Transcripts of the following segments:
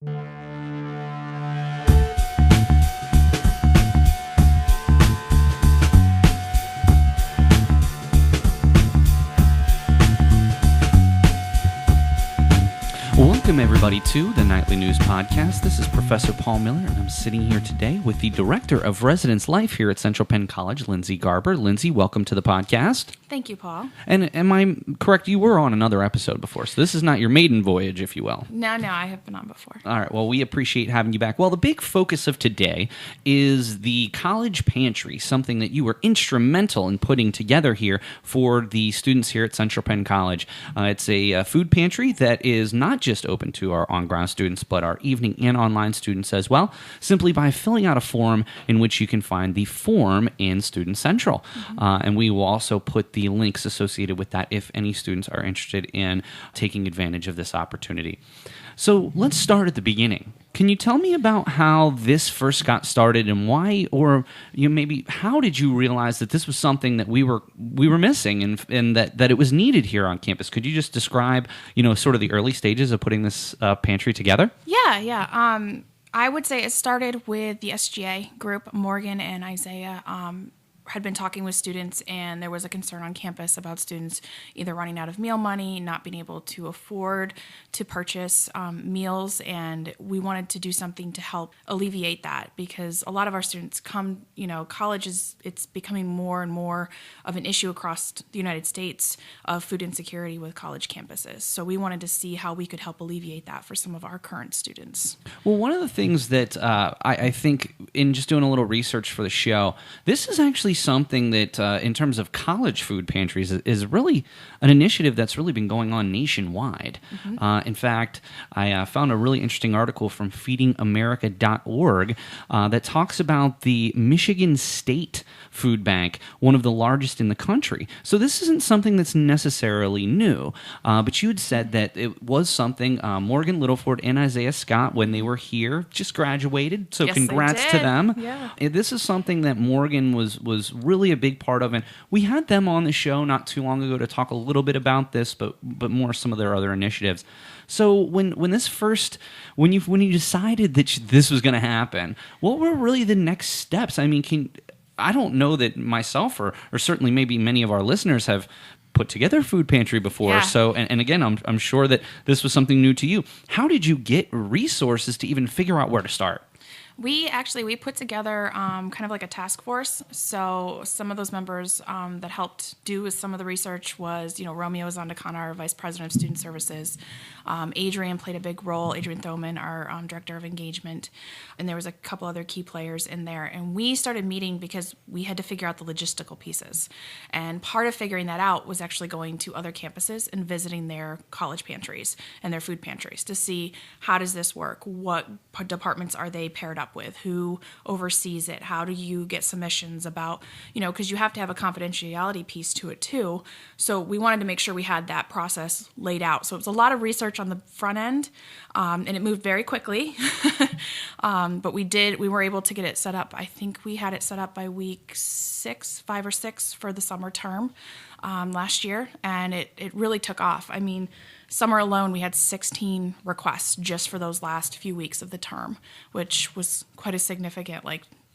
Welcome, everybody, to the Nightly News Podcast. This is Professor Paul Miller, and I'm sitting here today with the Director of Residence Life here at Central Penn College, Lindsay Garber. Lindsay, welcome to the podcast. Thank you, Paul. And am I correct? You were on another episode before, so this is not your maiden voyage, if you will. No, I have been on before. All right, well, we appreciate having you back. Well, the big focus of today is the College Pantry, something that you were instrumental in putting together here for the students here at Central Penn College. It's a food pantry that is not just open to our on-ground students, but our evening and online students as well, simply by filling out a form in which you can find the form in Student Central. And we will also put the links associated with that if any students are interested in taking advantage of this opportunity. So let's start at the beginning. Can you tell me about how this first got started and why, or maybe how did you realize that this was something that we were missing and that it was needed here on campus? Could you just describe, sort of the early stages of putting this pantry together? Yeah. I would say it started with the SGA group. Morgan and Isaiah had been talking with students, and there was a concern on campus about students either running out of meal money, not being able to afford to purchase meals, and we wanted to do something to help alleviate that because a lot of our students come, college it's becoming more and more of an issue across the United States of food insecurity with college campuses. So we wanted to see how we could help alleviate that for some of our current students. Well, one of the things that I think in just doing a little research for the show, this is actually something that, in terms of college food pantries, is really an initiative that's really been going on nationwide. In fact, I found a really interesting article from feedingamerica.org that talks about the Michigan State Food Bank, one of the largest in the country. So this isn't something that's necessarily new, but you had said that it was something Morgan Littleford and Isaiah Scott, when they were here, just graduated. So yes, congrats to them. Yeah. This is something that Morgan was really a big part of, and we had them on the show not too long ago to talk a little bit about this, but more some of their other initiatives. So when you decided that this was going to happen, what were really the next steps? I mean, I don't know that myself or certainly maybe many of our listeners have put together a food pantry before. Yeah. So, and again, I'm sure that this was something new to you. How did you get resources to even figure out where to start? We put together kind of like a task force. So some of those members that helped do with some of the research was, Romeo Zondakana, our Vice President of Student Services. Adrian played a big role, Adrian Thoman, our Director of Engagement. And there was a couple other key players in there. And we started meeting because we had to figure out the logistical pieces. And part of figuring that out was actually going to other campuses and visiting their college pantries and their food pantries to see how does this work? What departments are they paired up with, who oversees it, how do you get submissions about, because you have to have a confidentiality piece to it too. So we wanted to make sure we had that process laid out. So it was a lot of research on the front end, and it moved very quickly. But we were able to get it set up. I think we had it set up by week 5 or 6 for the summer term last year, and it really took off. I mean, summer alone, we had 16 requests just for those last few weeks of the term, which was quite a significant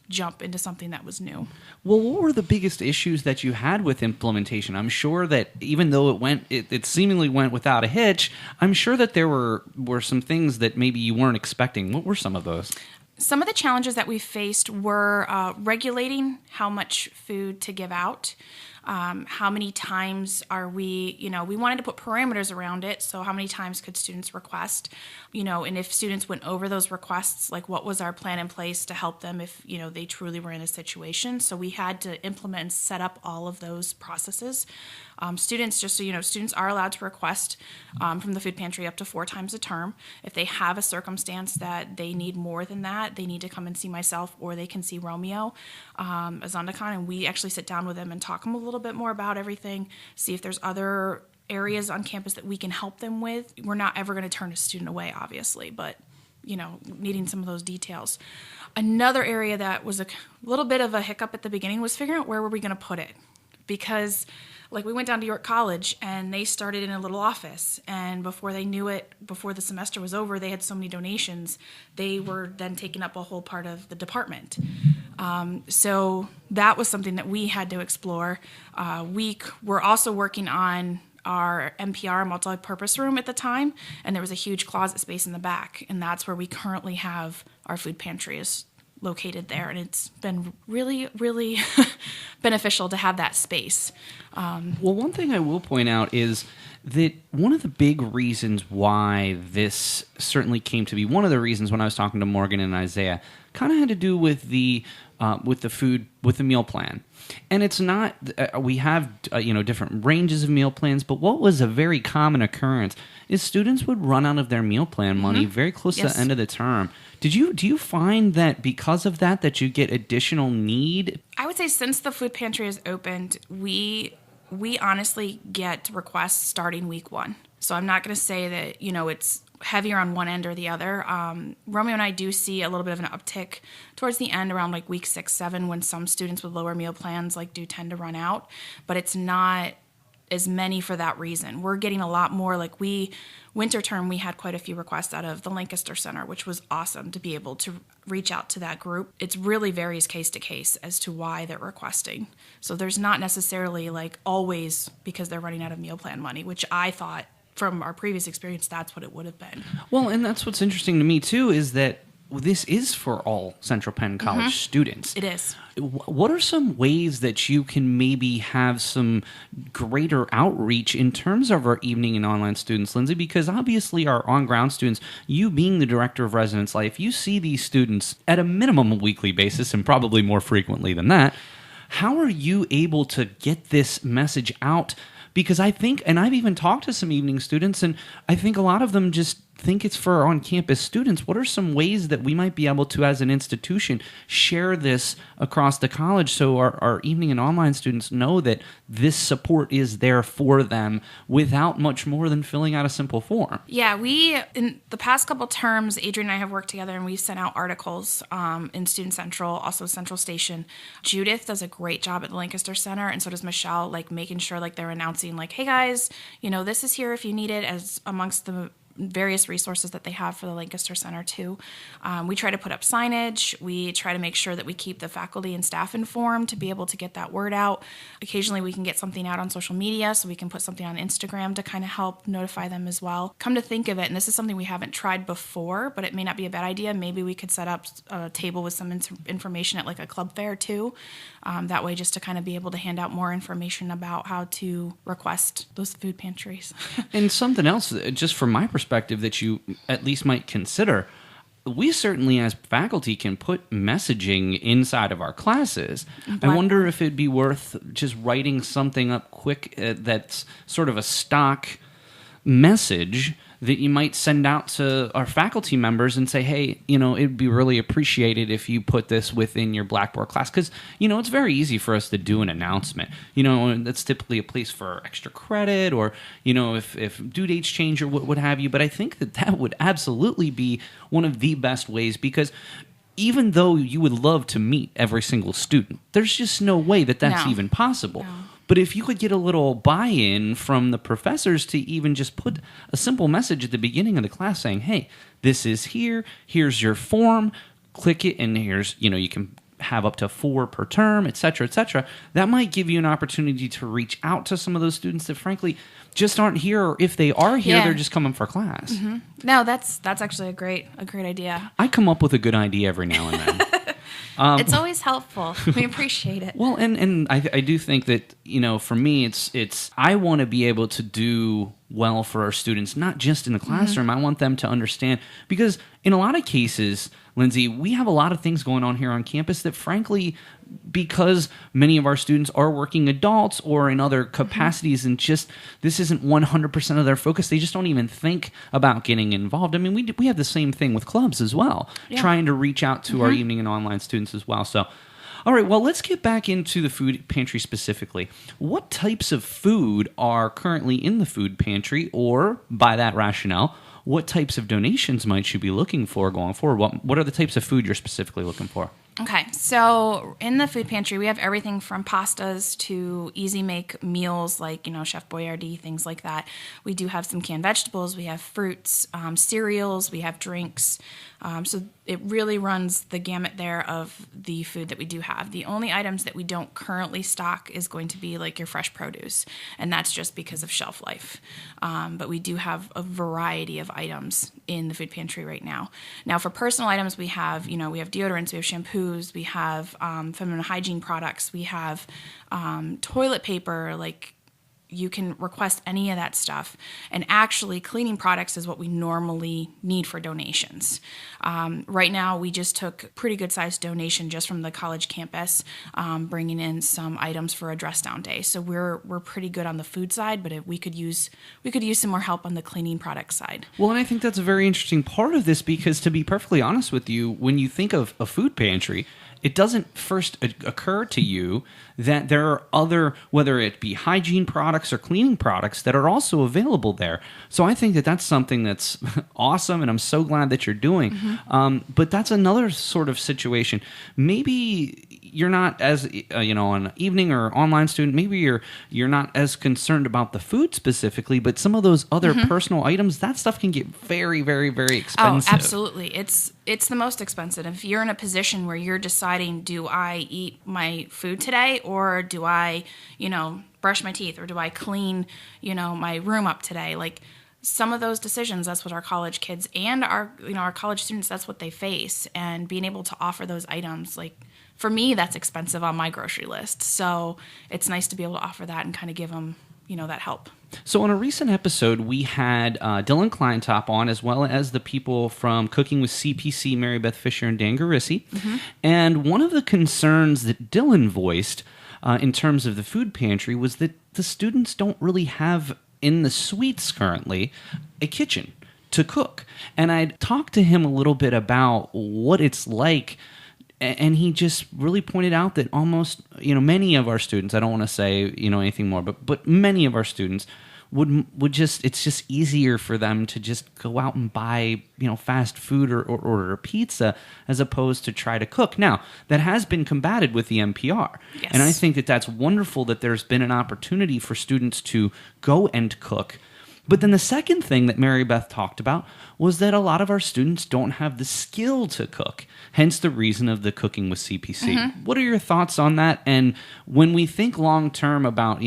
jump into something that was new. Well, what were the biggest issues that you had with implementation? I'm sure that even though it seemingly went without a hitch, I'm sure that there were some things that maybe you weren't expecting. What were some of those? Some of the challenges that we faced were regulating how much food to give out. How many times are we wanted to put parameters around it. So how many times could students request, and if students went over those requests, what was our plan in place to help them if, they truly were in a situation. So we had to implement and set up all of those processes. Students, just so you know, students are allowed to request from the food pantry up to 4 times a term. If they have a circumstance that they need more than that, they need to come and see myself, or they can see Romeo Azandakhan, and we actually sit down with them and talk them a little bit more about everything, see if there's other areas on campus that we can help them with. We're not ever going to turn a student away, obviously, but needing some of those details. Another area that was a little bit of a hiccup at the beginning was figuring out where were we going to put it. because like we went down to York College and they started in a little office, and before they knew it, before the semester was over, they had so many donations, they were then taking up a whole part of the department. So that was something that we had to explore. We were also working on our MPR, multi-purpose room at the time, and there was a huge closet space in the back, and that's where we currently have our food pantry is located there, and it's been really, really beneficial to have that space. Well, one thing I will point out is that one of the big reasons why this certainly came to be, one of the reasons when I was talking to Morgan and Isaiah, kind of had to do with the food, with the meal plan. And it's not, we have, different ranges of meal plans, but what was a very common occurrence is students would run out of their meal plan money very close to the end of the term. Do you find that because of that you get additional need? I would say since the food pantry has opened, we honestly get requests starting week 1. So I'm not going to say that, it's heavier on one end or the other. Romeo and I do see a little bit of an uptick towards the end around like week 6, 7 when some students with lower meal plans do tend to run out, but it's not as many for that reason. We're getting a lot more, winter term, we had quite a few requests out of the Lancaster Center, which was awesome to be able to reach out to that group. It really varies case to case as to why they're requesting. So there's not necessarily always because they're running out of meal plan money, which I thought from our previous experience, that's what it would have been. Well, and that's what's interesting to me too, is that this is for all Central Penn College students. It is. What are some ways that you can maybe have some greater outreach in terms of our evening and online students, Lindsay? Because obviously our on-ground students, you being the director of residence life, you see these students at a minimum a weekly basis and probably more frequently than that. How are you able to get this message out? Because I think, and I've even talked to some evening students, and I think a lot of them just think it's for on-campus students. What are some ways that we might be able to, as an institution, share this across the college so our evening and online students know that this support is there for them without much more than filling out a simple form? Yeah, in the past couple terms, Adrian and I have worked together, and we've sent out articles in Student Central, also Central Station. Judith does a great job at the Lancaster Center, and so does Michelle, making sure they're announcing, hey guys, this is here if you need it, as amongst the various resources that they have for the Lancaster Center too. We try to put up signage. We try to make sure that we keep the faculty and staff informed to be able to get that word out. Occasionally we can get something out on social media, so we can put something on Instagram to kind of help notify them as well. Come to think of it, and this is something we haven't tried before, but it may not be a bad idea. Maybe we could set up a table with some information at a club fair too. That way, just to kind of be able to hand out more information about how to request those food pantries. And something else, just from my perspective, that you at least might consider, we certainly as faculty can put messaging inside of our classes. I wonder if it'd be worth just writing something up quick that's sort of a stock message that you might send out to our faculty members and say, hey, it'd be really appreciated if you put this within your Blackboard class. Because, it's very easy for us to do an announcement. That's typically a place for extra credit or, if due dates change or what have you. But I think that would absolutely be one of the best ways, because even though you would love to meet every single student, there's just no way that's even possible. No. But if you could get a little buy-in from the professors to even just put a simple message at the beginning of the class saying, hey, this is here's your form, click it, and here's, you can have up to 4 per term, et cetera, that might give you an opportunity to reach out to some of those students that frankly just aren't here, or if they are here, they're just coming for class. Mm-hmm. No, that's actually a great idea. I come up with a good idea every now and then. It's always helpful. We appreciate it. Well, and I do think that, for me, it's I want to be able to do well for our students, not just in the classroom. I want them to understand, because in a lot of cases, Lindsay, we have a lot of things going on here on campus that, frankly, because many of our students are working adults or in other capacities, and just this isn't 100% of their focus, they just don't even think about getting involved. I mean, we have the same thing with clubs as well, trying to reach out to our evening and online students as well. So, all right, well, let's get back into the food pantry specifically. What types of food are currently in the food pantry, or by that rationale, what types of donations might you be looking for going forward? What are the types of food you're specifically looking for? Okay, so in the food pantry, we have everything from pastas to easy make meals like, Chef Boyardee, things like that. We do have some canned vegetables, we have fruits, cereals, we have drinks. So it really runs the gamut there of the food that we do have. The only items that we don't currently stock is going to be like your fresh produce, and that's just because of shelf life. But we do have a variety of items in the food pantry right now. Now, for personal items, we have deodorants, we have shampoos, we have feminine hygiene products, we have toilet paper, like you can request any of that stuff. And actually, cleaning products is what we normally need for donations. Right now, we just took a pretty good-sized donation just from the college campus, bringing in some items for a dress-down day. So we're pretty good on the food side, but we could use some more help on the cleaning product side. Well, and I think that's a very interesting part of this because, to be perfectly honest with you, when you think of a food pantry, it doesn't first occur to you that there are other, whether it be hygiene products or cleaning products, that are also available there. So I think that that's something that's awesome, and I'm so glad that you're doing. Mm-hmm. But that's another sort of situation. Maybe you're not as, an evening or online student, maybe you're not as concerned about the food specifically, but some of those other personal items, that stuff can get very, very, very expensive. Oh, absolutely. It's the most expensive. If you're in a position where you're deciding, do I eat my food today, or do I, brush my teeth, or do I clean, my room up today? Like, some of those decisions, that's what our college kids and our college students, that's what they face. And being able to offer those items, like, for me, that's expensive on my grocery list. So it's nice to be able to offer that and kind of give them, that help. So on a recent episode, we had Dylan Kleintop on, as well as the people from Cooking with CPC, Mary Beth Fisher and Dan Garissi. Mm-hmm. And one of the concerns that Dylan voiced in terms of the food pantry was that the students don't really have, in the suites currently, a kitchen to cook. And I talked to him a little bit about what it's like, and he just really pointed out that almost, many of our students, I don't want to say, anything more, but many of our students would just, it's just easier for them to just go out and buy, fast food or order a pizza as opposed to try to cook. Now, that has been combated with the NPR. Yes. And I think that that's wonderful that there's been an opportunity for students to go and cook. But then the second thing that Mary Beth talked about was that a lot of our students don't have the skill to cook, hence the reason of the Cooking with CPC. Mm-hmm. What are your thoughts on that? And when we think long-term about,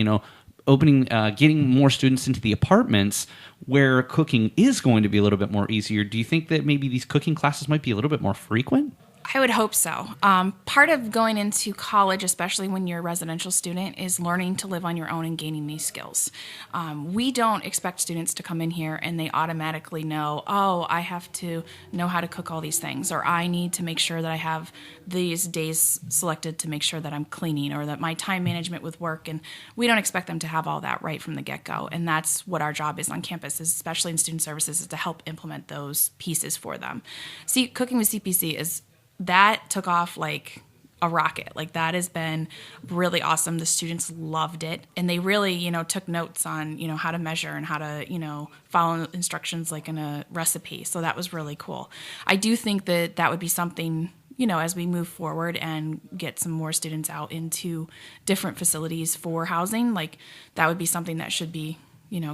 opening, getting more students into the apartments where cooking is going to be a little bit more easier, do you think that maybe these cooking classes might be a little bit more frequent? I would hope so. Part of going into college, especially when you're a residential student, is learning to live on your own and gaining these skills. We don't expect students to come in here and they automatically know, I have to know how to cook all these things, or I need to make sure that I have these days selected to make sure that I'm cleaning, or that my time management with work, and we don't expect them to have all that right from the get-go. And that's what our job is on campus, especially in student services, is to help implement those pieces for them. See, Cooking with CPC that took off like a rocket. Like, that has been really awesome. The students loved it, and they really, took notes on, how to measure and how to, follow instructions like in a recipe. So that was really cool. I do think that would be something, as we move forward and get some more students out into different facilities for housing, like, that would be something that should be,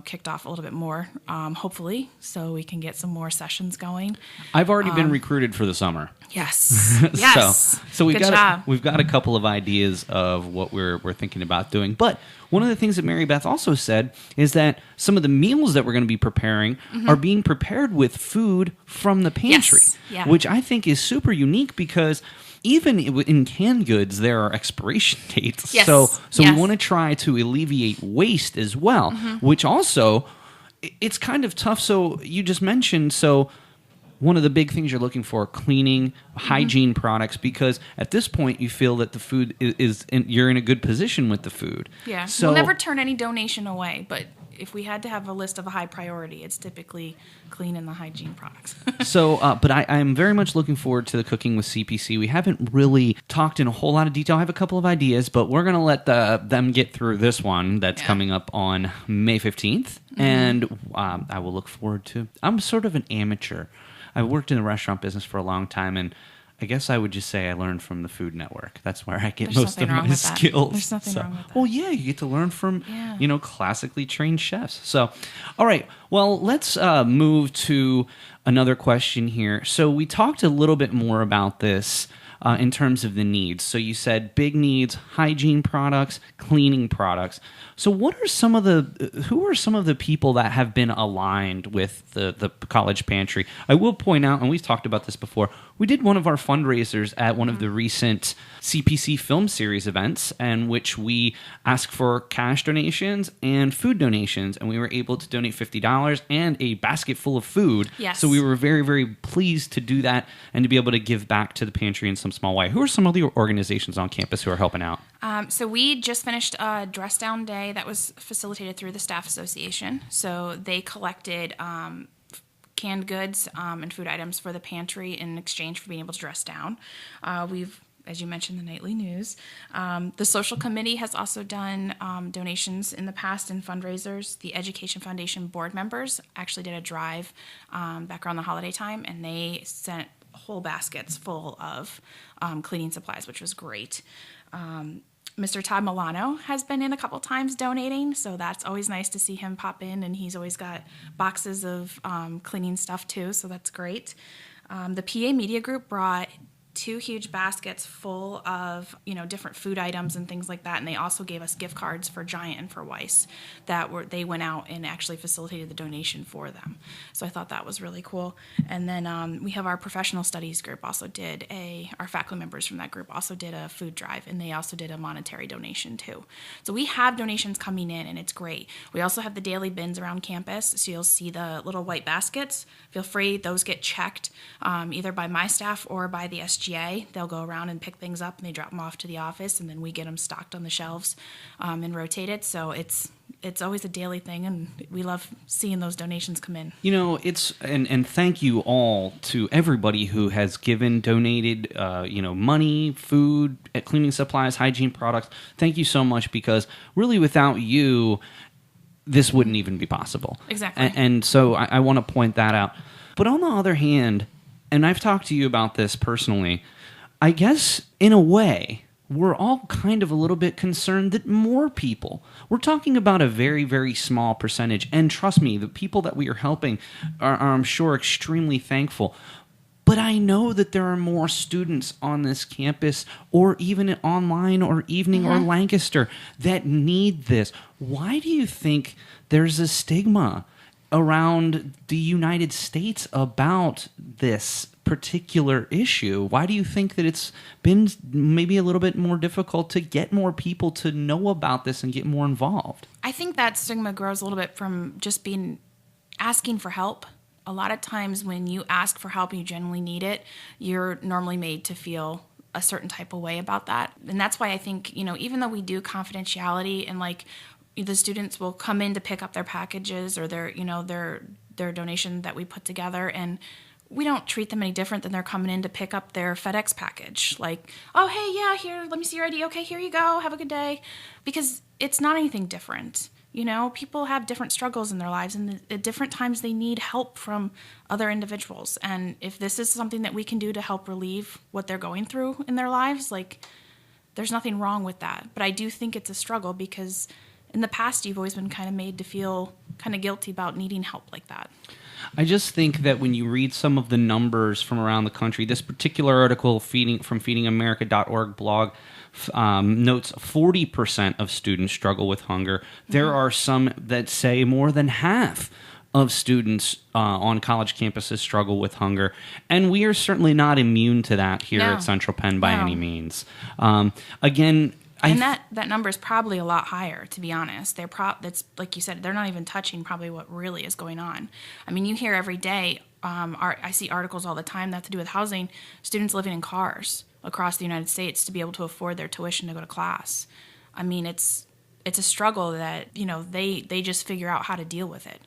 kicked off a little bit more, hopefully, so we can get some more sessions going. I've already been recruited for the summer. Yes. Yes. So we've got a couple of ideas of what we're thinking about doing. But one of the things that Mary Beth also said is that some of the meals that we're going to be preparing are being prepared with food from the pantry, which I think is super unique because even in canned goods, there are expiration dates. Yes. So we want to try to alleviate waste as well, which also, it's kind of tough. So you just mentioned, one of the big things you're looking for, cleaning, hygiene products, because at this point you feel that the food you're in a good position with the food. Yeah. So we'll never turn any donation away, but if we had to have a list of a high priority, it's typically clean and the hygiene products. But I'm very much looking forward to the Cooking with CPC. We haven't really talked in a whole lot of detail. I have a couple of ideas, but we're going to let them get through this one that's coming up on May 15th. And I will look forward to. I'm sort of an amateur. I've worked in the restaurant business for a long time, and I guess I would just say I learned from the Food Network. That's where I get There's most of nothing wrong my with that. skills. There's nothing wrong with that. Well, yeah, you get to learn from, Yeah. classically trained chefs. So, all right. Well, let's move to another question here. So we talked a little bit more about this in terms of the needs. So you said big needs, hygiene products, cleaning products. So who are some of the people that have been aligned with the College Pantry? I will point out, and we've talked about this before, we did one of our fundraisers at one of the recent CPC film series events, in which we asked for cash donations and food donations, and we were able to donate $50 and a basket full of food. Yes. So we were very, very pleased to do that and to be able to give back to the pantry in some small way. Who are some of the organizations on campus who are helping out? So we just finished a dress down day that was facilitated through the Staff Association. So they collected canned goods and food items for the pantry in exchange for being able to dress down. We've, as you mentioned, the nightly news. The social committee has also done donations in the past and fundraisers. The Education Foundation board members actually did a drive back around the holiday time, and they sent whole baskets full of cleaning supplies, which was great. Mr. Todd Milano has been in a couple times donating, so that's always nice to see him pop in, and he's always got boxes of cleaning stuff too, so that's great. The PA Media Group brought 2 huge baskets full of different food items and things like that, and they also gave us gift cards for Giant and for Weiss they went out and actually facilitated the donation for them. So I thought that was really cool. And then we have our professional studies group also did our faculty members from that group also did a food drive, and they also did a monetary donation too. So we have donations coming in, and it's great. We also have the daily bins around campus, so you'll see the little white baskets. Feel free, those get checked either by my staff or by the SGA. They'll go around and pick things up, and they drop them off to the office, and then we get them stocked on the shelves and rotated. So it's always a daily thing, and we love seeing those donations come in. And thank you all to everybody who has donated, money, food, cleaning supplies, hygiene products. Thank you so much, because really without you, this wouldn't even be possible. Exactly. And so I want to point that out. But on the other hand, and I've talked to you about this personally, I guess in a way, we're all kind of a little bit concerned that more people, we're talking about a very, very small percentage, and trust me, the people that we are helping are I'm sure, extremely thankful. But I know that there are more students on this campus, or even online or evening or Lancaster, that need this. Why do you think there's a stigma around the United States about this particular issue? Why do you think that it's been maybe a little bit more difficult to get more people to know about this and get more involved? I think that stigma grows a little bit from just asking for help. A lot of times when you ask for help and you genuinely need it, you're normally made to feel a certain type of way about that. And that's why I think, even though we do confidentiality and the students will come in to pick up their packages or their donation that we put together, and we don't treat them any different than they're coming in to pick up their FedEx package. Like, oh, hey, yeah, here, let me see your ID. Okay, here you go. Have a good day. Because it's not anything different. People have different struggles in their lives, and at different times they need help from other individuals. And if this is something that we can do to help relieve what they're going through in their lives, there's nothing wrong with that. But I do think it's a struggle, because in the past, you've always been kind of made to feel kind of guilty about needing help like that. I just think that when you read some of the numbers from around the country, this particular article from feedingamerica.org blog notes 40% of students struggle with hunger. There are some that say more than half of students on college campuses struggle with hunger. And we are certainly not immune to that here at Central Penn by any means. And that number is probably a lot higher, to be honest. That's like you said, they're not even touching probably what really is going on. I mean, you hear every day, I see articles all the time that have to do with housing, students living in cars across the United States to be able to afford their tuition to go to class. I mean, it's a struggle that, they just figure out how to deal with it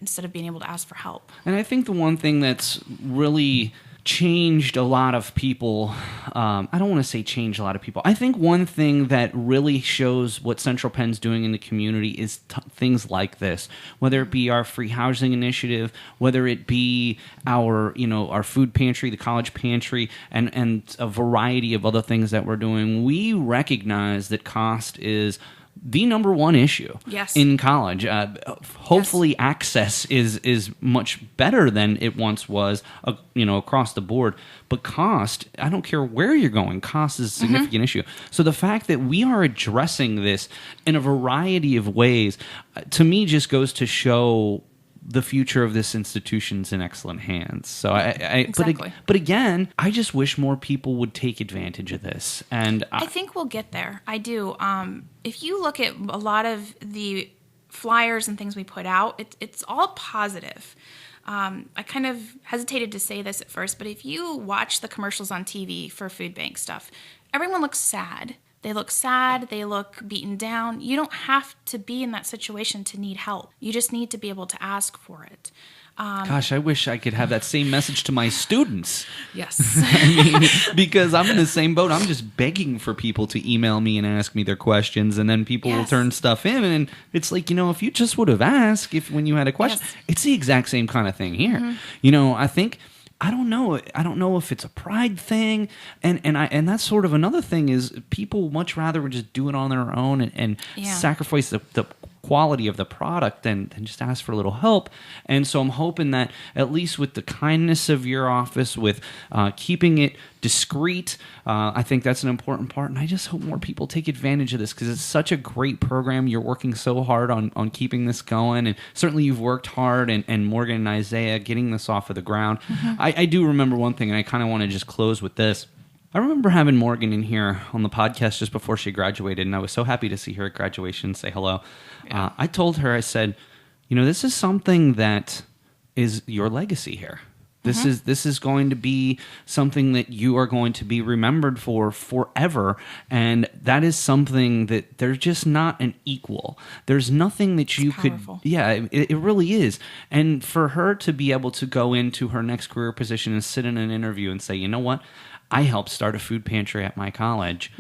instead of being able to ask for help. And I think the one thing that's really changed a lot of people. I don't want to say changed a lot of people. I think one thing that really shows what Central Penn's doing in the community is things like this, whether it be our free housing initiative, whether it be our food pantry, the College Pantry, and a variety of other things that we're doing. We recognize that cost is the number one issue in college. Hopefully access is much better than it once was, across the board. But cost, I don't care where you're going, cost is a significant issue. So the fact that we are addressing this in a variety of ways, to me, just goes to show the future of this institution's in excellent hands. So Exactly. but again, I just wish more people would take advantage of this. And I think we'll get there. I do. If you look at a lot of the flyers and things we put out, it's all positive. I kind of hesitated to say this at first, but if you watch the commercials on TV for food bank stuff, everyone looks sad. They look sad. They look beaten down. You don't have to be in that situation to need help. You just need to be able to ask for it. Gosh, I wish I could have that same message to my students. Yes. Because I'm in the same boat. I'm just begging for people to email me and ask me their questions, and then people will turn stuff in. And it's like, if you just would have asked when you had a question, it's the exact same kind of thing here. I think... I don't know. I don't know if it's a pride thing, and that's sort of another thing is people much rather would just do it on their own and sacrifice the quality of the product than just ask for a little help. And so I'm hoping that at least with the kindness of your office, with keeping it discreet, I think that's an important part. And I just hope more people take advantage of this because it's such a great program. You're working so hard on keeping this going. And certainly you've worked hard, and Morgan and Isaiah getting this off of the ground. I do remember one thing, and I kind of want to just close with this. I remember having Morgan in here on the podcast just before she graduated, and I was so happy to see her at graduation and say hello. Yeah. I told her, I said, this is something that is your legacy here. This is going to be something that you are going to be remembered for forever, and that is something that there's just not an equal. There's nothing that you could. Yeah, it really is. And for her to be able to go into her next career position and sit in an interview and say, you know what? I helped start a food pantry at my college.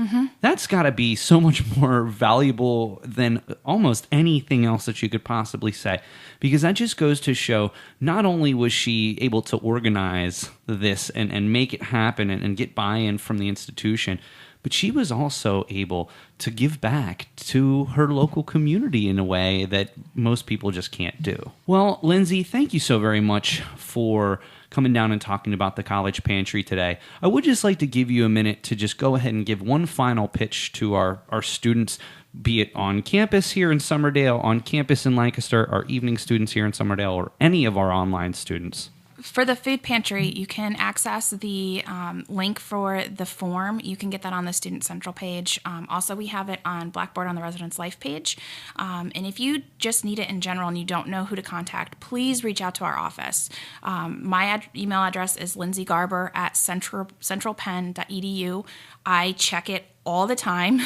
That's got to be so much more valuable than almost anything else that you could possibly say. Because that just goes to show not only was she able to organize this and make it happen and get buy-in from the institution, but she was also able to give back to her local community in a way that most people just can't do. Well, Lindsay, thank you so very much for coming down and talking about the College Pantry today. I would just like to give you a minute to just go ahead and give one final pitch to our students, be it on campus here in Summerdale, on campus in Lancaster, our evening students here in Summerdale, or any of our online students. For the food pantry, you can access the link for the form. You can get that on the Student Central page. Also, we have it on Blackboard on the Residence Life page. And if you just need it in general and you don't know who to contact, please reach out to our office. My email address is Lindsay Garber at centralpenn.edu. I check it all the time,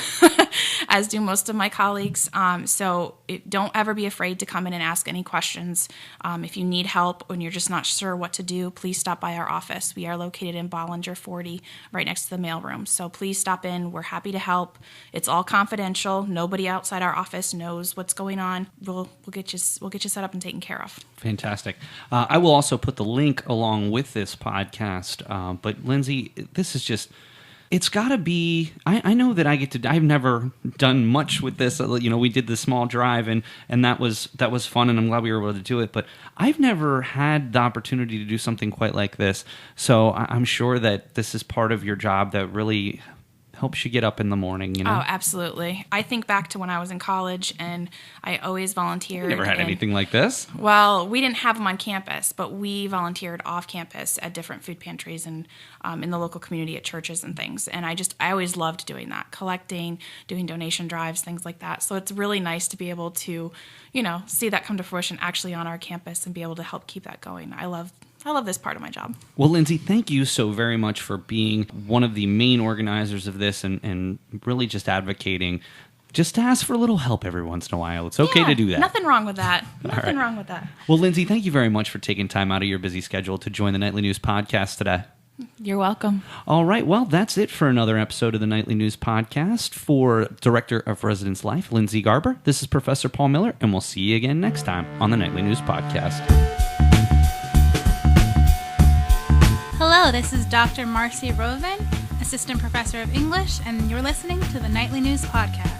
as do most of my colleagues. So don't ever be afraid to come in and ask any questions. If you need help and you're just not sure what to do, please stop by our office. We are located in Bollinger 40, right next to the mailroom. So please stop in. We're happy to help. It's all confidential. Nobody outside our office knows what's going on. We'll get you set up and taken care of. Fantastic. I will also put the link along with this podcast. But Lindsay, this is just... It's got to be. I know that I've never done much with this. We did the small drive, and that was fun, and I'm glad we were able to do it. But I've never had the opportunity to do something quite like this. So I'm sure that this is part of your job that really helps you get up in the morning, Oh, absolutely. I think back to when I was in college, and I always volunteered. You never had anything like this? Well, we didn't have them on campus, but we volunteered off campus at different food pantries and in the local community at churches and things. And I always loved doing that, collecting, doing donation drives, things like that. So it's really nice to be able to, see that come to fruition actually on our campus and be able to help keep that going. I love this part of my job. Well, Lindsay, thank you so very much for being one of the main organizers of this and really just advocating just to ask for a little help every once in a while. It's okay to do that. Nothing wrong with that. Nothing wrong with that. Well, Lindsay, thank you very much for taking time out of your busy schedule to join the Nightly News podcast today. You're welcome. All right, well, that's it for another episode of the Nightly News Podcast. For Director of Residence Life, Lindsay Garber, this is Professor Paul Miller, and we'll see you again next time on the Nightly News Podcast. Hello, this is Dr. Marcy Rovin, Assistant Professor of English, and you're listening to the Nightly News Podcast.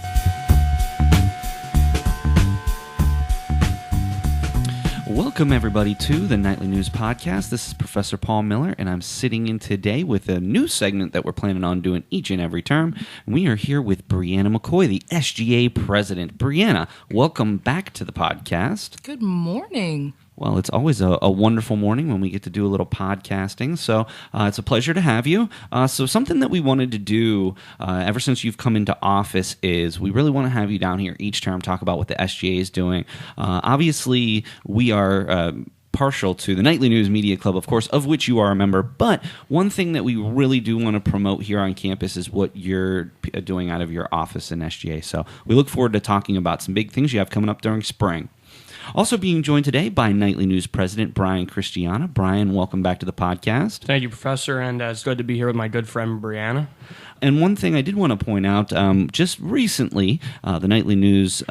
Welcome, everybody, to the Nightly News Podcast. This is Professor Paul Miller, and I'm sitting in today with a new segment that we're planning on doing each and every term. We are here with Brianna McCoy, the SGA president. Brianna, welcome back to the podcast. Good morning. Well, it's always a wonderful morning when we get to do a little podcasting, so it's a pleasure to have you. So something that we wanted to do ever since you've come into office is we really want to have you down here each term, talk about what the SGA is doing. Obviously, we are partial to the Nightly News Media Club, of course, of which you are a member, but one thing that we really do want to promote here on campus is what you're doing out of your office in SGA. So we look forward to talking about some big things you have coming up during spring. Also being joined today by Nightly News President Brian Christiana. Brian, welcome back to the podcast. Thank you, Professor, and it's good to be here with my good friend Brianna. And one thing I did want to point out, just recently, the Nightly News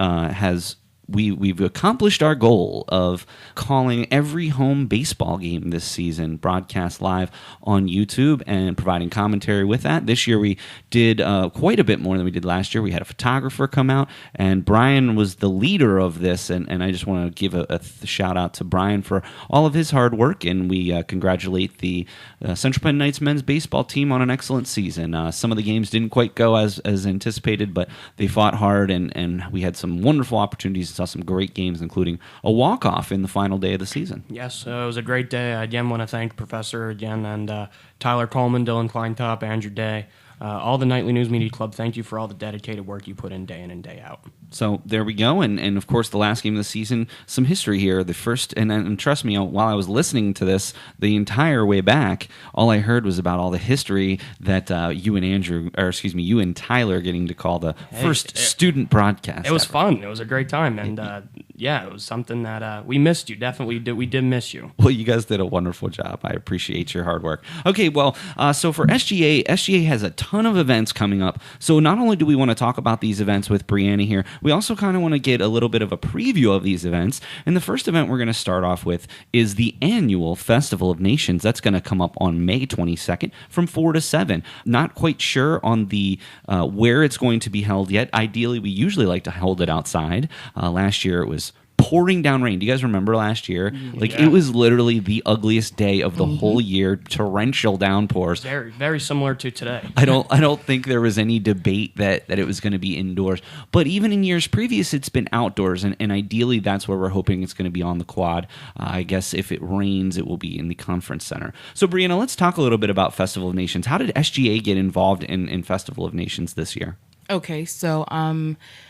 we've accomplished our goal of calling every home baseball game this season broadcast live on YouTube and providing commentary with that. This year we did quite a bit more than we did last year. We had a photographer come out, and Brian was the leader of this, and I just want to give a shout out to Brian for all of his hard work, and we congratulate the Central Penn Knights men's baseball team on an excellent season. Some of the games didn't quite go as anticipated, but they fought hard, and we had some wonderful opportunities. Saw some great games, including a walk-off in the final day of the season. Yes, it was a great day. I again want to thank Professor again and Tyler Coleman, Dylan Kleintop, Andrew Day, all the Nightly News Media Club. Thank you for all the dedicated work you put in day out. So there we go, and of course the last game of the season, some history here. The first, and trust me, while I was listening to this the entire way back, all I heard was about all the history that you and Tyler getting to call the first student broadcast. It was ever. fun. It was a great time, and it was something that we missed you. Definitely, we did miss you. Well, you guys did a wonderful job. I appreciate your hard work. Okay, well, so for SGA has a ton of events coming up. So not only do we want to talk about these events with Brianna here, we also kind of want to get a little bit of a preview of these events. And the first event we're going to start off with is the annual Festival of Nations. That's going to come up on May 22nd from 4 to 7. Not quite sure on the where it's going to be held yet. Ideally, we usually like to hold it outside. Last year, it was pouring down rain. Do you guys remember last year? It was literally the ugliest day of the whole year. Torrential downpours. Very, very similar to today. I don't think there was any debate that it was going to be indoors. But even in years previous, it's been outdoors, and ideally that's where we're hoping it's going to be on the quad. I guess if it rains, it will be in the conference center. So Brianna, let's talk a little bit about Festival of Nations. How did SGA get involved in Festival of Nations this year? Okay, so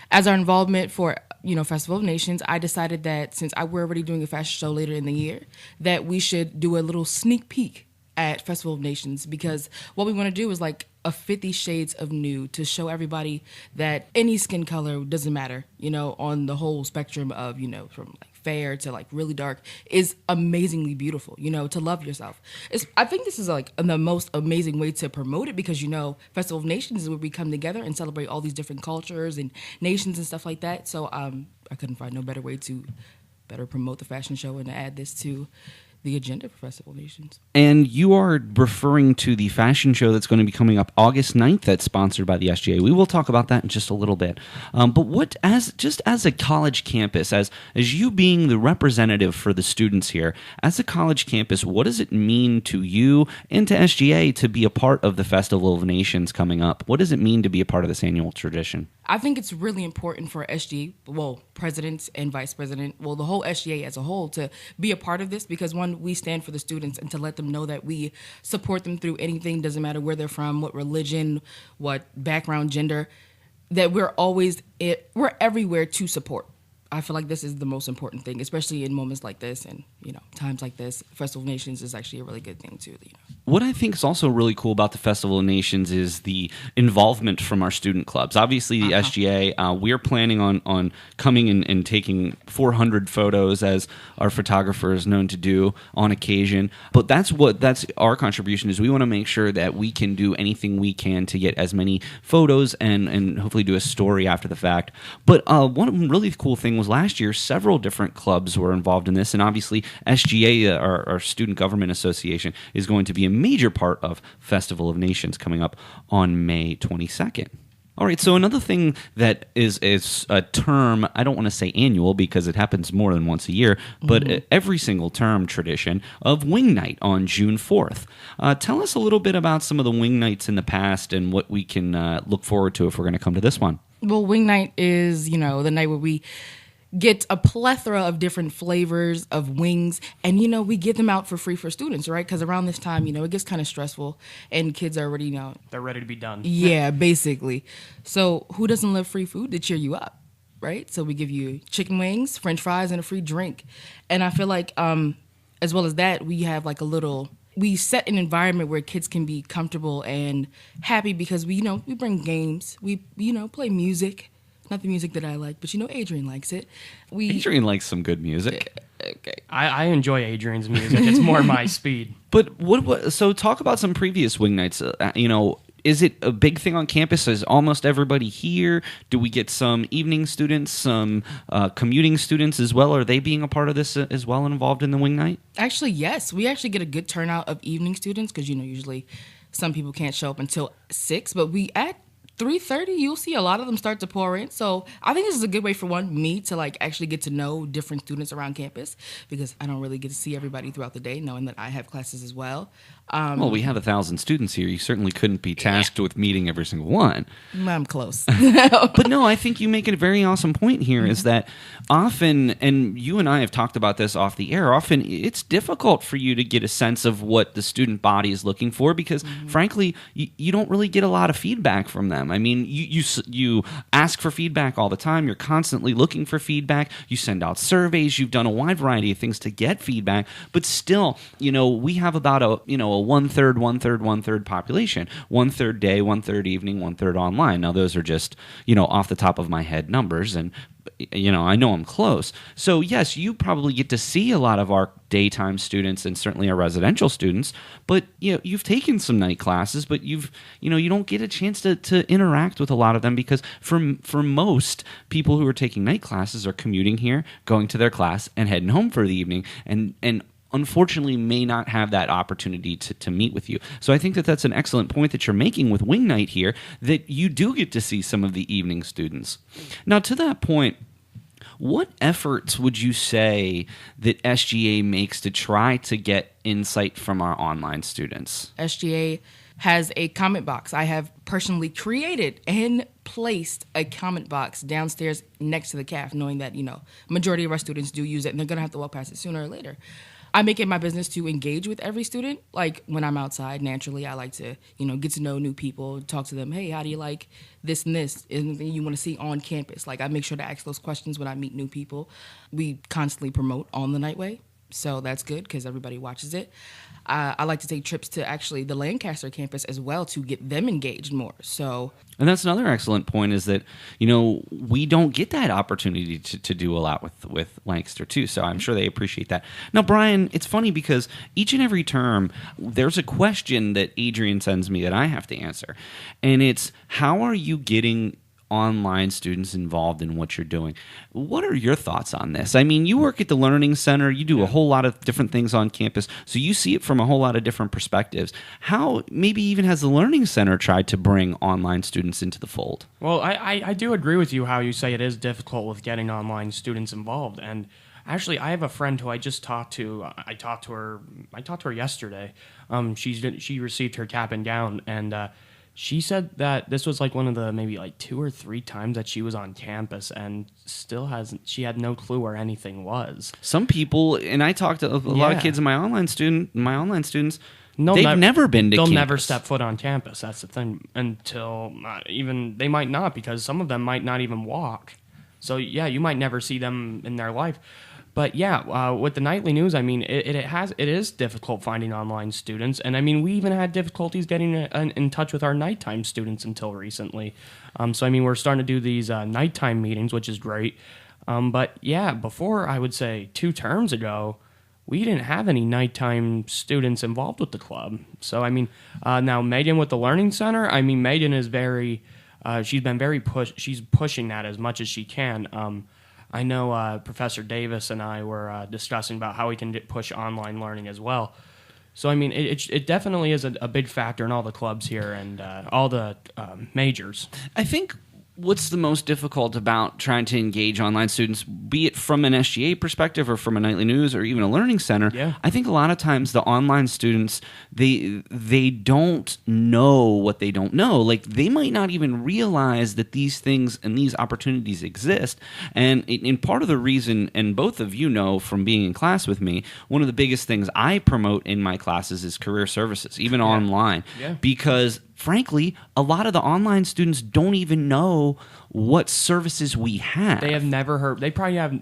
as our involvement for Festival of Nations, I decided that since we're already doing a fashion show later in the year, that we should do a little sneak peek at Festival of Nations, because what we want to do is like a 50 Shades of Nude to show everybody that any skin color doesn't matter, on the whole spectrum of, from like fair to like really dark is amazingly beautiful, to love yourself. I think this is like the most amazing way to promote it, because, Festival of Nations is where we come together and celebrate all these different cultures and nations and stuff like that. So I couldn't find no better way to better promote the fashion show and to add this to the agenda for Festival of Nations. And you are referring to the fashion show that's going to be coming up August 9th that's sponsored by the SGA. We will talk about that in just a little bit. But as a college campus, as you being the representative for the students here, as a college campus, what does it mean to you and to SGA to be a part of the Festival of Nations coming up? What does it mean to be a part of this annual tradition? I think it's really important for SGA, presidents and vice president, the whole SGA as a whole, to be a part of this, because one, we stand for the students and to let them know that we support them through anything, doesn't matter where they're from, what religion, what background, gender, that we're everywhere to support. I feel like this is the most important thing, especially in moments like this and, times like this. Festival of Nations is actually a really good thing, too. What I think is also really cool about the Festival of Nations is the involvement from our student clubs. Obviously, the SGA, we're planning on coming and taking 400 photos, as our photographer is known to do on occasion. But that's our contribution is we want to make sure that we can do anything we can to get as many photos and hopefully do a story after the fact. But one really cool thing was last year, several different clubs were involved in this, and obviously SGA, our Student Government Association, is going to be a major part of Festival of Nations coming up on May 22nd. All right, so another thing that is a term, I don't want to say annual because it happens more than once a year, but every single term tradition of Wing Night on June 4th. Tell us a little bit about some of the Wing Nights in the past and what we can look forward to if we're going to come to this one. Well, Wing Night is, the night where we get a plethora of different flavors of wings, and we give them out for free for students, right? Because around this time, it gets kind of stressful, and kids are already, they're ready to be done. Yeah, basically. So who doesn't love free food to cheer you up, right? So we give you chicken wings, French fries, and a free drink. And I feel like, as well as that, we have like we set an environment where kids can be comfortable and happy because we bring games, we play music. Not the music that I like, but Adrian likes it. Adrian likes some good music. Okay. I enjoy Adrian's music. It's more my speed. But so talk about some previous Wing Nights. Is it a big thing on campus? Is almost everybody here? Do we get some evening students, some commuting students as well? Are they being a part of this as well and involved in the Wing Night? Actually, yes. We actually get a good turnout of evening students because, usually some people can't show up until 6, but at 3:30, you'll see a lot of them start to pour in. So I think this is a good way for me to actually get to know different students around campus because I don't really get to see everybody throughout the day, knowing that I have classes as well. Well, we have 1,000 students here. You certainly couldn't be tasked with meeting every single one. I'm close. But no, I think you make a very awesome point here is that often, and you and I have talked about this off the air, often it's difficult for you to get a sense of what the student body is looking for because, frankly, you don't really get a lot of feedback from them. I mean, you ask for feedback all the time. You're constantly looking for feedback. You send out surveys. You've done a wide variety of things to get feedback. But still, we have about a 1/3 population. 1/3 day, 1/3 evening, 1/3 online. Now, those are just, off the top of my head numbers. And, I know I'm close. So, yes, you probably get to see a lot of our daytime students and certainly our residential students. But, you've taken some night classes, but you don't get a chance to interact with a lot of them because for most people who are taking night classes are commuting here, going to their class, and heading home for the evening. And unfortunately may not have that opportunity to meet with you. So I think that's an excellent point that you're making with Wing Night here, that you do get to see some of the evening students. Now, to that point, what efforts would you say that SGA makes to try to get insight from our online students? SGA has a comment box. I have personally created and placed a comment box downstairs next to the CAF, knowing that, majority of our students do use it and they're going to have to walk past it sooner or later. I make it my business to engage with every student. Like when I'm outside, naturally, I like to, get to know new people, talk to them. Hey, how do you like this and this? Anything you want to see on campus? I make sure to ask those questions when I meet new people. We constantly promote on the Nightway, so that's good because everybody watches it. I like to take trips to actually the Lancaster campus as well to get them engaged more. And that's another excellent point is that, we don't get that opportunity to do a lot with Lancaster too. So I'm sure they appreciate that. Now, Brian, it's funny because each and every term, there's a question that Adrian sends me that I have to answer. And it's, how are you getting online students involved in what you're doing? What are your thoughts on this? I mean, you work at the Learning Center, you do a whole lot of different things on campus, so you see it from a whole lot of different perspectives. How, maybe even has the Learning Center tried to bring online students into the fold? Well, I do agree with you how you say it is difficult with getting online students involved. And actually, I have a friend who I just talked to. I talked to her yesterday. She received her cap and gown, and she said that this was one of the maybe 2 or 3 times that she was on campus and she had no clue where anything was. Some people, and I talked to a lot of kids in my online students, they've never been to They'll campus. never step foot on campus. That's the thing. Until they might not, because some of them might not even walk. So yeah, you might never see them in their life. But yeah, with the nightly news, I mean, it is difficult finding online students, and I mean, we even had difficulties getting in touch with our nighttime students until recently. So I mean, we're starting to do these nighttime meetings, which is great. But yeah, before, I would say 2 terms ago, we didn't have any nighttime students involved with the club. So I mean, now Megan with the Learning Center, I mean, Megan is she's been she's pushing that as much as she can. I know Professor Davis and I were discussing about how we can push online learning as well. So, I mean, it definitely is a big factor in all the clubs here and all the majors. I think what's the most difficult about trying to engage online students, be it from an SGA perspective or from a nightly news or even a learning center, I think a lot of times the online students, they don't know what they don't know. Like, they might not even realize that these things and these opportunities exist. And in part of the reason, and both of you know from being in class with me, one of the biggest things I promote in my classes is career services, even online, because frankly, a lot of the online students don't even know what services we have. They have never heard. They probably have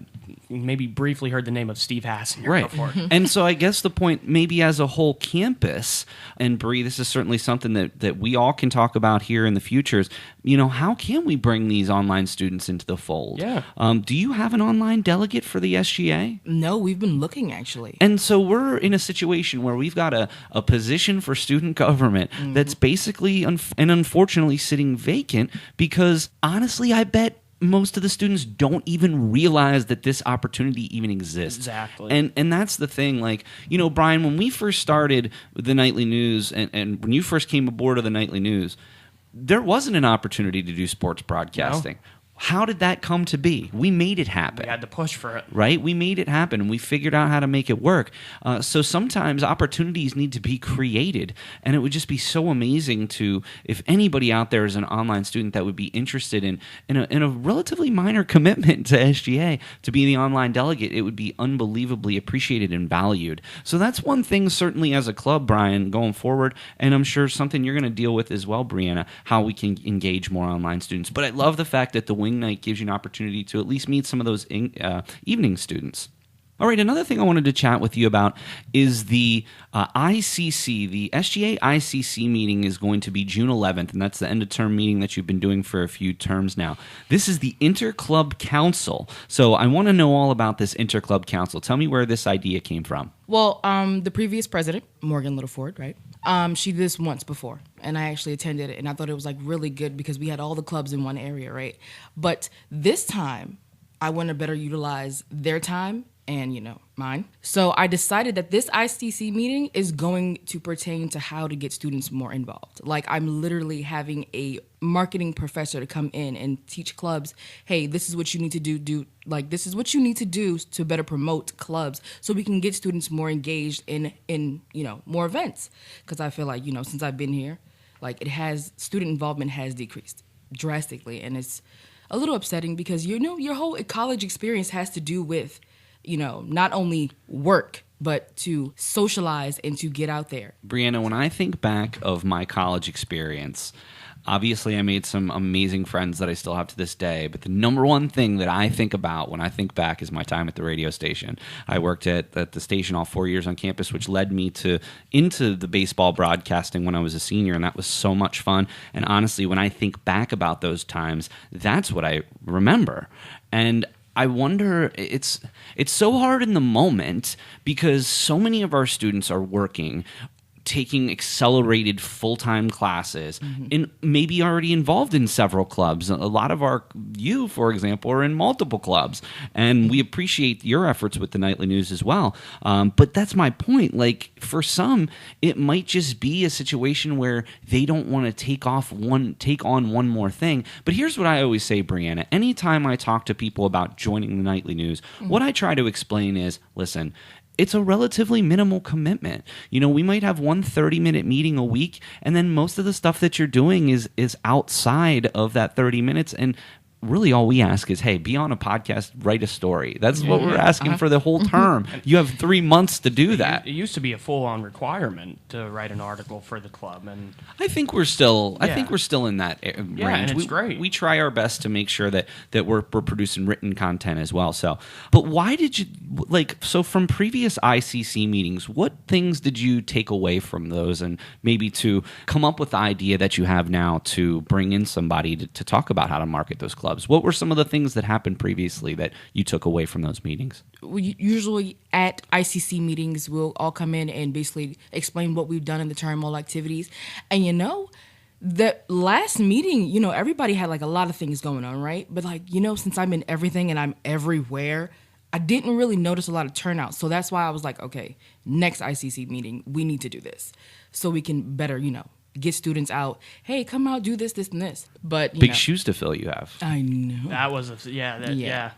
maybe briefly heard the name of Steve Hassan before. And so I guess the point, maybe as a whole campus, and Bree, this is certainly something that we all can talk about here in the future, is, how can we bring these online students into the fold? Yeah. Do you have an online delegate for the SGA? No, we've been looking, actually. And so we're in a situation where we've got a position for student government that's basically and unfortunately sitting vacant because, honestly, I bet most of the students don't even realize that this opportunity even exists. Exactly. And that's the thing. Like, Brian, when we first started the nightly news and when you first came aboard of the nightly news, there wasn't an opportunity to do sports broadcasting. No. How did that come to be? We made it happen. We had to push for it. Right? We made it happen, and we figured out how to make it work. So sometimes opportunities need to be created, and it would just be so amazing if anybody out there is an online student that would be interested in a relatively minor commitment to SGA, to be the online delegate, it would be unbelievably appreciated and valued. So that's one thing, certainly as a club, Brian, going forward, and I'm sure something you're going to deal with as well, Brianna, how we can engage more online students. But I love the fact that the wing night gives you an opportunity to at least meet some of those evening students. All right, another thing I wanted to chat with you about is the ICC. The SGA ICC meeting is going to be June 11th, and that's the end-of-term meeting that you've been doing for a few terms now. This is the Interclub Council. So I want to know all about this Interclub Council. Tell me where this idea came from. Well, the previous president, Morgan Littleford, right? She did this once before, and I actually attended it, and I thought it was really good because we had all the clubs in one area, right? But this time, I want to better utilize their time and, mine. So I decided that this ICC meeting is going to pertain to how to get students more involved. Like, I'm literally having a marketing professor to come in and teach clubs, hey, this is what you need to do. This is what you need to do to better promote clubs so we can get students more engaged in more events. Because I feel like, since I've been here, student involvement has decreased drastically. And it's a little upsetting because, your whole college experience has to do with not only work, but to socialize and to get out there. Brianna, when I think back of my college experience, obviously I made some amazing friends that I still have to this day, but the number one thing that I think about when I think back is my time at the radio station. I worked at the station all 4 years on campus, which led me into the baseball broadcasting when I was a senior, and that was so much fun. And honestly, when I think back about those times, that's what I remember. And I wonder, it's so hard in the moment because so many of our students are working, taking accelerated full-time classes, and maybe already involved in several clubs. A lot of you, for example, are in multiple clubs, and we appreciate your efforts with the nightly news as well. But that's my point. Like, for some, it might just be a situation where they don't want to take on one more thing. But here's what I always say, Brianna. Anytime I talk to people about joining the nightly news, what I try to explain is, listen, it's a relatively minimal commitment. We might have one 30-minute meeting a week, and then most of the stuff that you're doing is outside of that 30 minutes. And really all we ask is, hey, be on a podcast, write a story. That's what we're asking for the whole term. You have 3 months to do that. It used to be a full-on requirement to write an article for the club, and I think we're still in that range. And it's great. We try our best to make sure that we're producing written content as well. So, but why did you so from previous ICC meetings, what things did you take away from those, and maybe to come up with the idea that you have now to bring in somebody to talk about how to market those clubs? What were some of the things that happened previously that you took away from those meetings? Usually at ICC meetings, we'll all come in and basically explain what we've done in the term, all activities. And the last meeting, everybody had like a lot of things going on, right? But since I'm in everything and I'm everywhere, I didn't really notice a lot of turnout. So that's why I was like, okay, next ICC meeting, we need to do this so we can better, get students out. Hey, come out, do this, this, and this. But big shoes to fill you have. I know. that was yeah.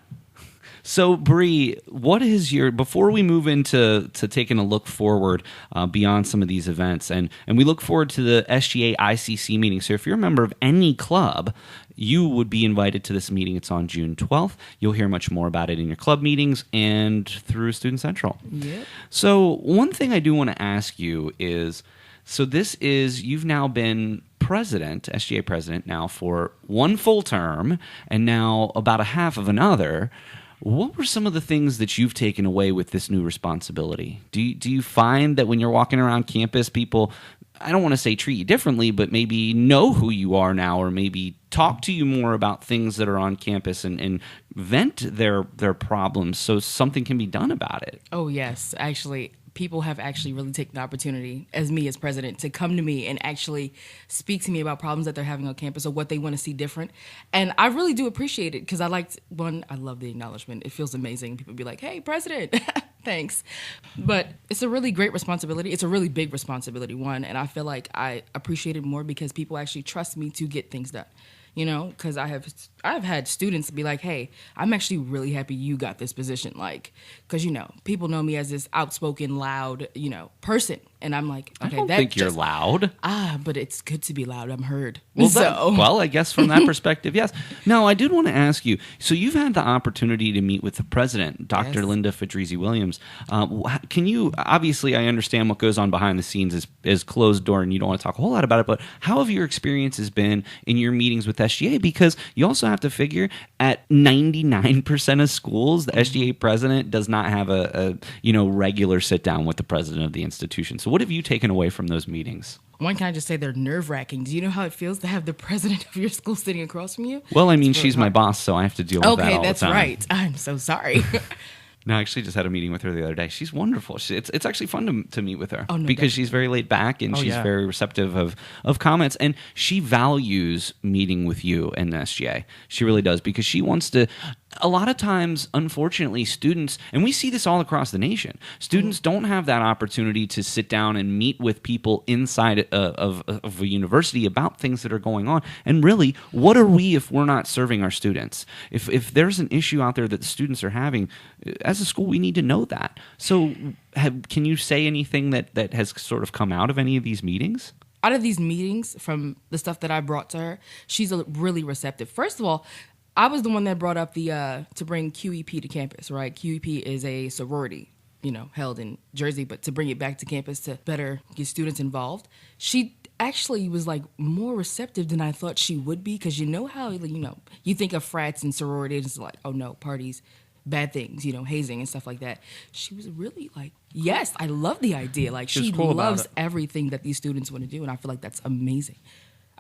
So, Bree, what is before we move into taking a look forward beyond some of these events, and we look forward to the SGA ICC meeting. So if you're a member of any club, you would be invited to this meeting. It's on June 12th. You'll hear much more about it in your club meetings and through Student Central. Yep. So one thing I do want to ask you is, you've now been SGA president now for one full term and now about a half of another. What were some of the things that you've taken away with this new responsibility? Do you find that when you're walking around campus, people, I don't want to say treat you differently, but maybe know who you are now, or maybe talk to you more about things that are on campus and vent their problems so something can be done about it? Oh, yes. Actually, people have actually really taken the opportunity, as me as president, to come to me and actually speak to me about problems that they're having on campus or what they want to see different. And I really do appreciate it because I love the acknowledgement. It feels amazing. People be like, hey, president, thanks. But it's a really great responsibility. It's a really big responsibility, one. And I feel like I appreciate it more because people actually trust me to get things done. Because I've had students be like, hey, I'm actually really happy you got this position. Because, people know me as this outspoken, loud, person. And I'm like, okay, I don't think you're loud. But it's good to be loud. I'm heard. Well, I guess from that perspective, yes. Now, I did want to ask you, so you've had the opportunity to meet with the president, Dr. Yes. Linda Fedrizzi-Williams. Can you, obviously, I understand what goes on behind the scenes is closed door, and you don't want to talk a whole lot about it, but how have your experiences been in your meetings with SGA? Because you also have to figure at 99% of schools, the SGA president does not have a regular sit down with the president of the institution. So what have you taken away from those meetings? One, can I just say they're nerve-wracking. Do you know how it feels to have the president of your school sitting across from you? Well, I mean, she's my boss, so I have to deal with that all the time. Okay, that's right. I'm so sorry. No, I actually just had a meeting with her the other day. She's wonderful. It's actually fun to meet with her because definitely. she's very laid back and she's very receptive of comments. And she values meeting with you and the SGA. She really does, because she wants to. A lot of times, unfortunately, students, and we see this all across the nation, students don't have that opportunity to sit down and meet with people inside of a university about things that are going on. And really, what are we if we're not serving our students? If there's an issue out there that the students are having, as a school, we need to know that. So can you say anything that has sort of come out of any of these meetings? Out of these meetings, from the stuff that I brought to her, she's really receptive. First of all, I was the one that brought up to bring QEP to campus, right? QEP is a sorority, held in Jersey, but to bring it back to campus to better get students involved. She actually was more receptive than I thought she would be, because how, you think of frats and sororities, it's like, oh no, parties, bad things, hazing and stuff like that. She was really yes, I love the idea. She cool loves about it. everything that these students want to do, and I feel like that's amazing.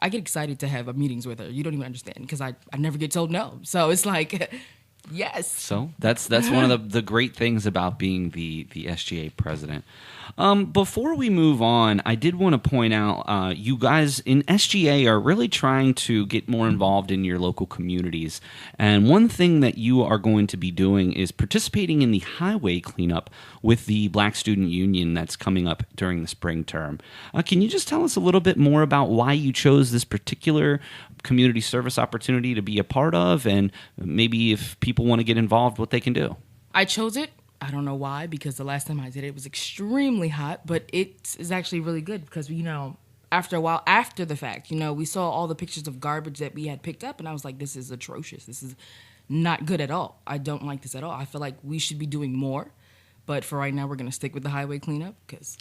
I get excited to have meetings with her. You don't even understand, because I never get told no. So it's yes. So that's one of the great things about being the SGA president. Before we move on, I did want to point out you guys in SGA are really trying to get more involved in your local communities. And one thing that you are going to be doing is participating in the highway cleanup with the Black Student Union that's coming up during the spring term. Can you just tell us a little bit more about why you chose this particular community service opportunity to be a part of, and maybe if people want to get involved, what they can do? I chose it. I don't know why, because the last time I did it was extremely hot, but it is actually really good because, after a while, after the fact, we saw all the pictures of garbage that we had picked up, and I was like, this is atrocious. This is not good at all. I don't like this at all. I feel like we should be doing more. But for right now, we're going to stick with the highway cleanup because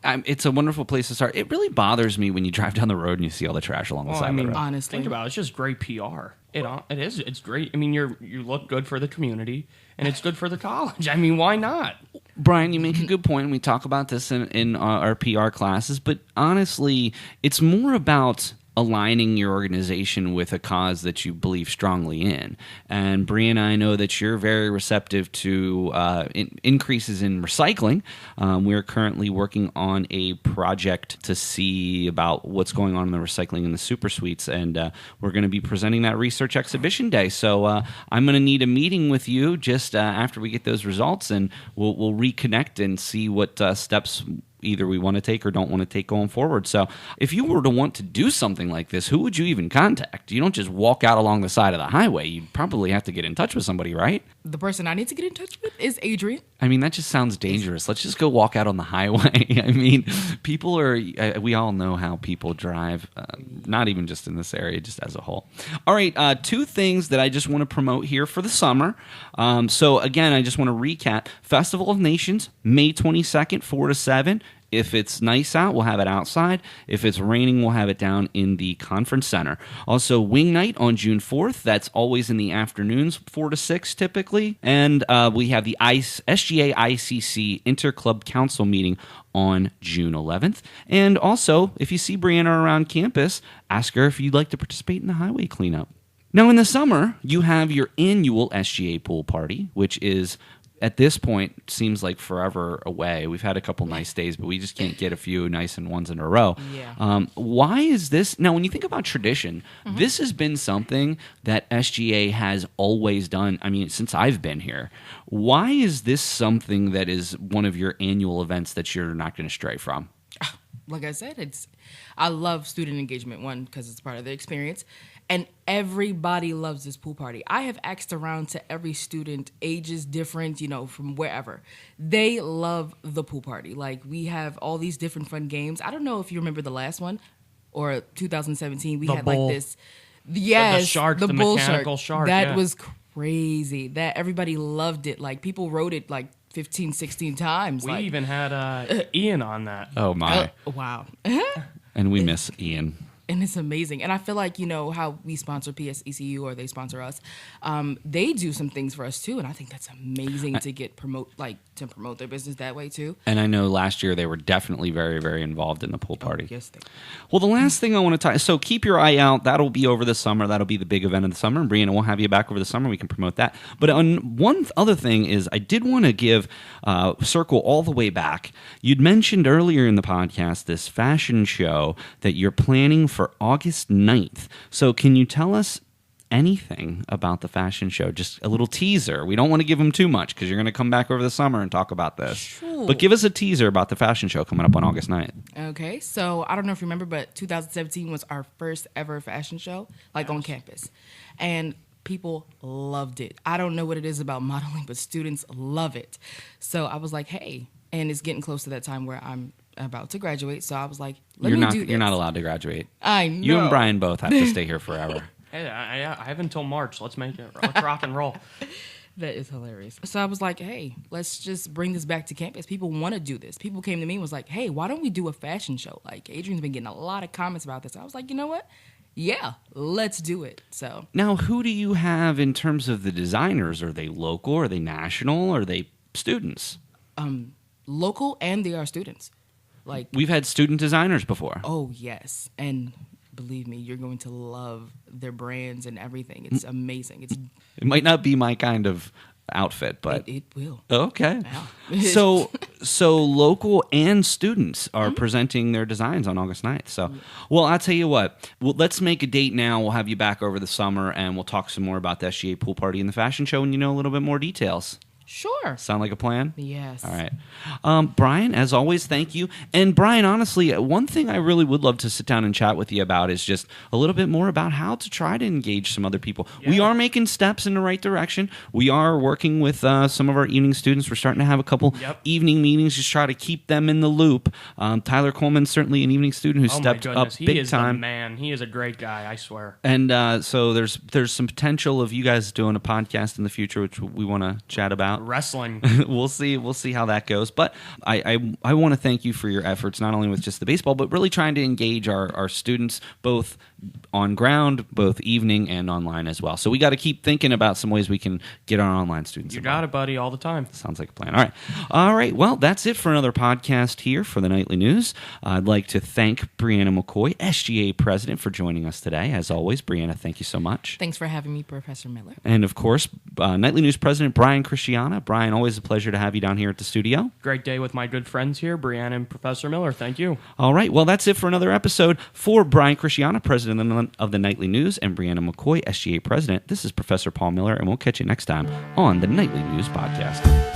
it's a wonderful place to start. It really bothers me when you drive down the road and you see all the trash along the side of the road. Honestly, think about it. It's just great PR. It is. It's great. I mean, you look good for the community, and it's good for the college. I mean, why not? Brian, you make a good point, and we talk about this in our PR classes, but honestly, it's more about aligning your organization with a cause that you believe strongly in. And Brianna, I know that you're very receptive to increases in recycling. We're currently working on a project to see about what's going on in the recycling in the super suites, and we're going to be presenting that research exhibition day. So I'm going to need a meeting with you just after we get those results, and we'll reconnect and see what steps either we want to take or don't want to take going forward. So if you were to want to do something like this, who would you even contact? You don't just walk out along the side of the highway. You'd probably have to get in touch with somebody, right? The person I need to get in touch with is Adrian. I mean, that just sounds dangerous. Let's just go walk out on the highway. I mean, people are, we all know how people drive, not even just in this area, just as a whole. All right, two things that I just want to promote here for the summer. So again, I just want to recap. Festival of Nations, May 22nd, 4 to 7. If it's nice out, we'll have it outside. If it's raining, we'll have it down in the conference center. Also, Wing Night on June 4th. That's always in the afternoons, 4 to 6 typically. And we have the SGA ICC Interclub Council meeting on June 11th. And also, if you see Brianna around campus, ask her if you'd like to participate in the highway cleanup. Now, in the summer, you have your annual SGA pool party, which is, at this point, seems like forever away. We've had a couple nice days, but we just can't get a few nice ones in a row. Yeah. Why is this? Now, when you think about tradition, this has been something that SGA has always done. I mean, since I've been here. Why is this something that is one of your annual events that you're not going to stray from? Like I said, I love student engagement, one, because it's part of the experience. And everybody loves this pool party. I have asked around to every student, ages different, from wherever. They love the pool party. Like, we have all these different fun games. I don't know if you remember the last one, or 2017. We had bull. like this. Yes, the shark, the bull mechanical shark. That was crazy. That everybody loved it. Like, people wrote it like 15, 16 times. We even had Ian on that. Oh, my. Wow. And we miss Ian. And it's amazing. And I feel like, how we sponsor PSECU or they sponsor us, they do some things for us too. And I think that's amazing to promote their business that way too. And I know last year they were definitely very, very involved in the pool party. Oh, yes, they were. Well, the last thing I want to talk, so keep your eye out. That'll be over the summer. That'll be the big event of the summer. And Brianna, we'll have you back over the summer. We can promote that. But on one other thing is I did want to give circle all the way back. You'd mentioned earlier in the podcast this fashion show that you're planning for August 9th. So can you tell us anything about the fashion show? Just a little teaser. We don't want to give them too much because you're going to come back over the summer and talk about this. Sure. But give us a teaser about the fashion show coming up on August 9th. Okay, so I don't know if you remember, but 2017 was our first ever fashion show, on campus. And people loved it. I don't know what it is about modeling, but students love it. So I was like, hey, and it's getting close to that time where I'm about to graduate, so I was like, let me do this. You're not allowed to graduate. I know. You and Brian both have to stay here forever. Hey, I have until March. Let's make it. Let's rock and roll. That is hilarious. So I was like, hey, let's just bring this back to campus. People want to do this. People came to me and was like, hey, why don't we do a fashion show? Like, Adrian's been getting a lot of comments about this. I was like, you know what? Yeah, let's do it. So now, who do you have in terms of the designers? Are they local? Are they national? Are they students? Local, and they are students. Like, we've had student designers before. Oh, yes. And believe me, you're going to love their brands and everything. It's amazing. It might not be my kind of outfit, but it will. Okay. Yeah. So local and students are presenting their designs on August 9th. So, well, I'll tell you what. Let's make a date now. We'll have you back over the summer, and we'll talk some more about the SGA pool party and the fashion show, and a little bit more details. Sure. Sound like a plan? Yes. All right. Brian, as always, thank you. And Brian, honestly, one thing I really would love to sit down and chat with you about is just a little bit more about how to try to engage some other people. Yeah. We are making steps in the right direction. We are working with some of our evening students. We're starting to have a couple evening meetings, just try to keep them in the loop. Tyler Coleman's certainly an evening student who stepped up he big is time. The man. He is a great guy, I swear. And so there's some potential of you guys doing a podcast in the future, which we want to chat about. Wrestling. We'll see how that goes. But I want to thank you for your efforts, not only with just the baseball, but really trying to engage our students both on ground, both evening and online as well. So we got to keep thinking about some ways we can get our online students You involved. got it, buddy, all the time. Sounds like a plan. All right. Well, that's it for another podcast here for the Nightly News. I'd like to thank Brianna McCoy, SGA president, for joining us today. As always, Brianna, thank you so much. Thanks for having me, Professor Miller. And of course, Nightly News president Brian Christiana. Brian, always a pleasure to have you down here at the studio. Great day with my good friends here, Brianna and Professor Miller. Thank you. All right. Well, that's it for another episode. For Brian Christiana, president of the Nightly News, and Brianna McCoy, SGA president, this is Professor Paul Miller, and we'll catch you next time on the Nightly News podcast.